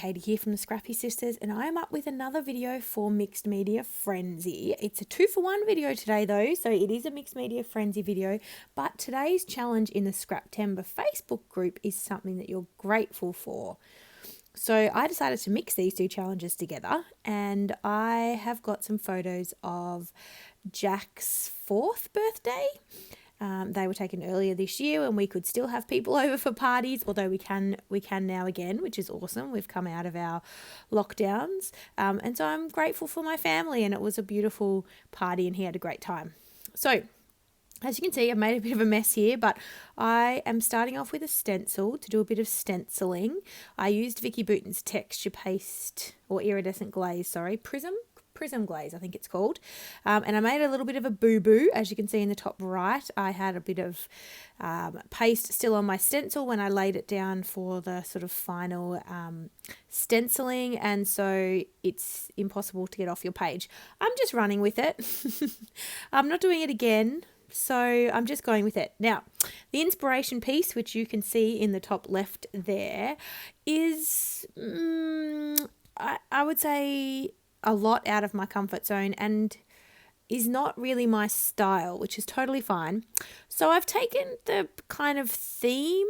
Katie here from the Scrappy Sisters, and I am up with another video for Mixed Media Frenzy. It's a 2-for-1 video today though, so it is a Mixed Media Frenzy video, but today's challenge in the Scraptember Facebook group is something that you're grateful for. So I decided to mix these two challenges together, and I have got some photos of Jack's 4th birthday. They were taken earlier this year and we could still have people over for parties, although we can now again, which is awesome. We've come out of our lockdowns. And so I'm grateful for my family, and it was a beautiful party and he had a great time. So as you can see, I've made a bit of a mess here, but I am starting off with a stencil to do a bit of stenciling. I used Vicky Bouton's texture paste or iridescent glaze, prism glaze, I think it's called. And I made a little bit of a boo-boo, as you can see in the top right. I had a bit of paste still on my stencil when I laid it down for the sort of final stenciling, and so it's impossible to get off your page. I'm just running with it. I'm not doing it again, so I'm just going with it. Now, the inspiration piece, which you can see in the top left there, is, I would say, a lot out of my comfort zone and is not really my style, which is totally fine. So I've taken the kind of theme,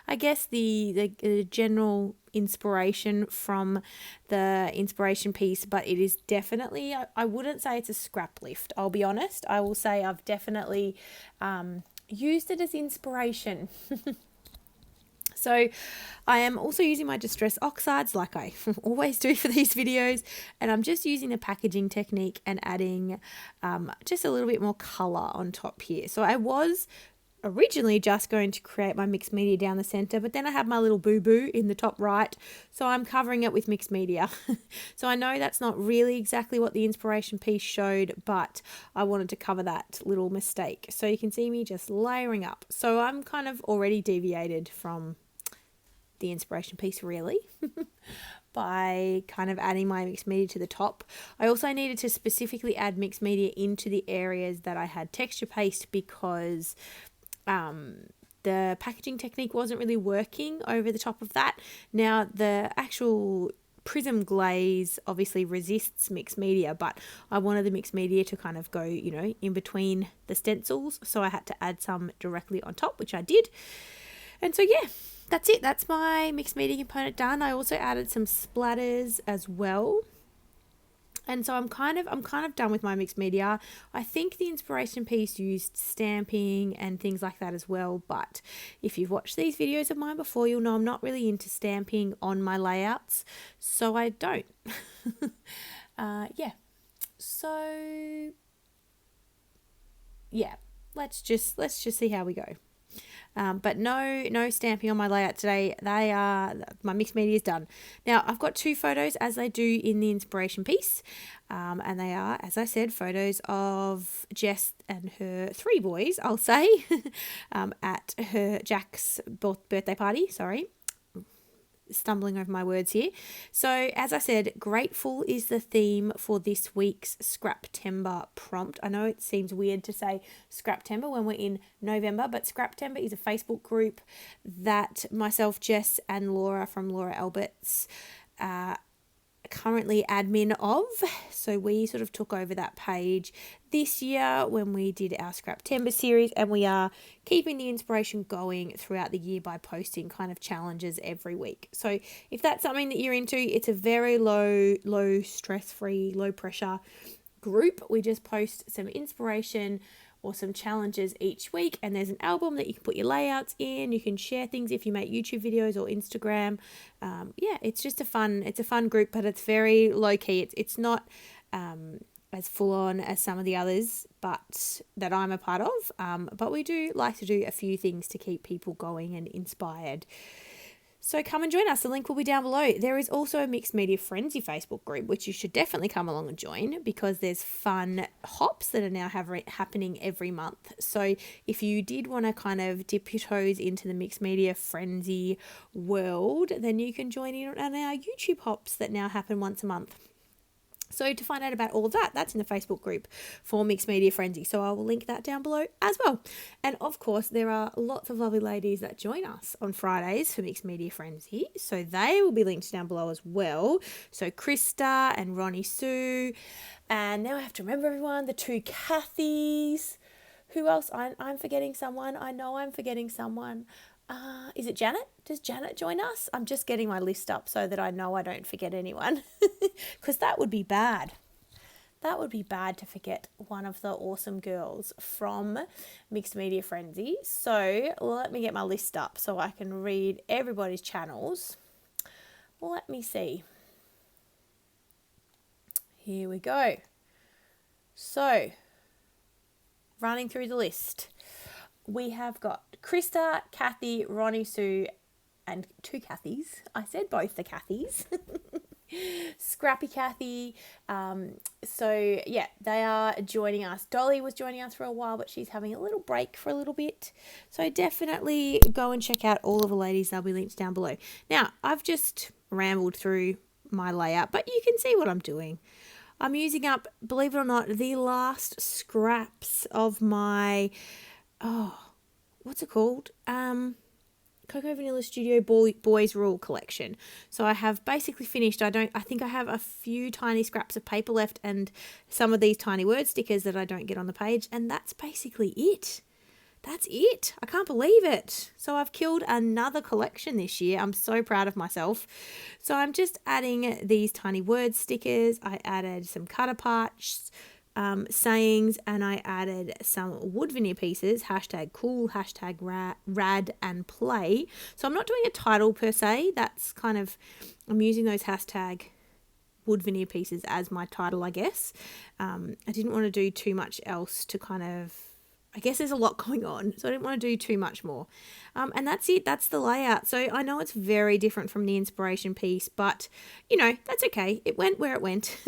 I guess the general inspiration from the inspiration piece, but it is definitely, I wouldn't say it's a scrap lift, I'll be honest. I will say I've definitely used it as inspiration. So I am also using my Distress Oxides like I always do for these videos, and I'm just using the packaging technique and adding just a little bit more colour on top here. So I was originally just going to create my mixed media down the centre, but then I have my little boo-boo in the top right, so I'm covering it with mixed media. So I know that's not really exactly what the inspiration piece showed, but I wanted to cover that little mistake. So you can see me just layering up. So I'm kind of already deviated from the inspiration piece really by kind of adding my mixed media to the top. I also needed to specifically add mixed media into the areas that I had texture paste because the packaging technique wasn't really working over the top of that. Now the actual prism glaze obviously resists mixed media, but I wanted the mixed media to kind of go, you know, in between the stencils, so I had to add some directly on top, which I did. And so yeah, that's it. That's my mixed media component done. I also added some splatters as well. And so I'm kind of done with my mixed media. I think the inspiration piece used stamping and things like that as well, but if you've watched these videos of mine before, you'll know I'm not really into stamping on my layouts, so I don't. Yeah. So yeah, let's just see how we go. But no stamping on my layout today. My mixed media is done. Now I've got 2 photos as I do in the inspiration piece, and they are, as I said, photos of Jess and her 3 boys, I'll say, at Jack's birthday party. Sorry. Stumbling over my words here. So as I said, grateful is the theme for this week's Scraptember prompt. I know it seems weird to say Scraptember when we're in November, but Scraptember is a Facebook group that myself, Jess, and Laura from Laura Albert's currently admin of. So we sort of took over that page this year when we did our Scraptember series, and we are keeping the inspiration going throughout the year by posting kind of challenges every week. So if that's something that you're into, it's a very low stress-free, low pressure group. We just post some inspiration or some challenges each week, and there's an album that you can put your layouts in. You can share things if you make YouTube videos or Instagram. Yeah, it's just a fun group, but it's very low key. It's not as full on as some of the others, but that I'm a part of. But we do like to do a few things to keep people going and inspired. So come and join us. The link will be down below. There is also a Mixed Media Frenzy Facebook group, which you should definitely come along and join, because there's fun hops that are now happening every month. So if you did want to kind of dip your toes into the Mixed Media Frenzy world, then you can join in on our YouTube hops that now happen once a month. So to find out about all of that, that's in the Facebook group for Mixed Media Frenzy. So I will link that down below as well. And of course, there are lots of lovely ladies that join us on Fridays for Mixed Media Frenzy. So they will be linked down below as well. So Krista and Ronnie Sue. And now I have to remember everyone, the 2 Kathys. Who else? I'm forgetting someone. I know I'm forgetting someone. Is it Janet? Does Janet join us? I'm just getting my list up so that I know I don't forget anyone. Because that would be bad. That would be bad to forget one of the awesome girls from Mixed Media Frenzy. So let me get my list up so I can read everybody's channels. Let me see. Here we go. So, running through the list. We have got Krista, Kathy, Ronnie Sue, and 2 Kathys. I said both the Kathys. Scrappy Kathy. So, yeah, they are joining us. Dolly was joining us for a while, but she's having a little break for a little bit. So definitely go and check out all of the ladies. They'll be linked down below. Now, I've just rambled through my layout, but you can see what I'm doing. I'm using up, believe it or not, the last scraps of my, what's it called? Cocoa Vanilla Studio Boys Rule collection. So I have basically finished. I think I have a few tiny scraps of paper left and some of these tiny word stickers that I don't get on the page. And that's basically it. That's it. I can't believe it. So I've killed another collection this year. I'm so proud of myself. So I'm just adding these tiny word stickers. I added some cut aparts, sayings, and I added some wood veneer pieces, #cool, #rad and play. So I'm not doing a title per se. That's kind of, I'm using those wood veneer pieces as my title, I guess. I didn't want to do too much else to kind of, I guess there's a lot going on, so I didn't want to do too much more. And that's it. That's the layout. So I know it's very different from the inspiration piece, but, that's okay. It went where it went.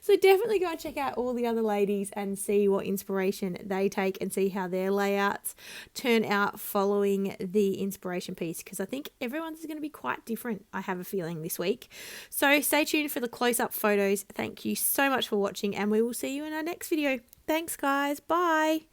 So definitely go and check out all the other ladies and see what inspiration they take and see how their layouts turn out following the inspiration piece, because I think everyone's going to be quite different, I have a feeling, this week. So stay tuned for the close-up photos. Thank you so much for watching, and we will see you in our next video. Thanks, guys. Bye.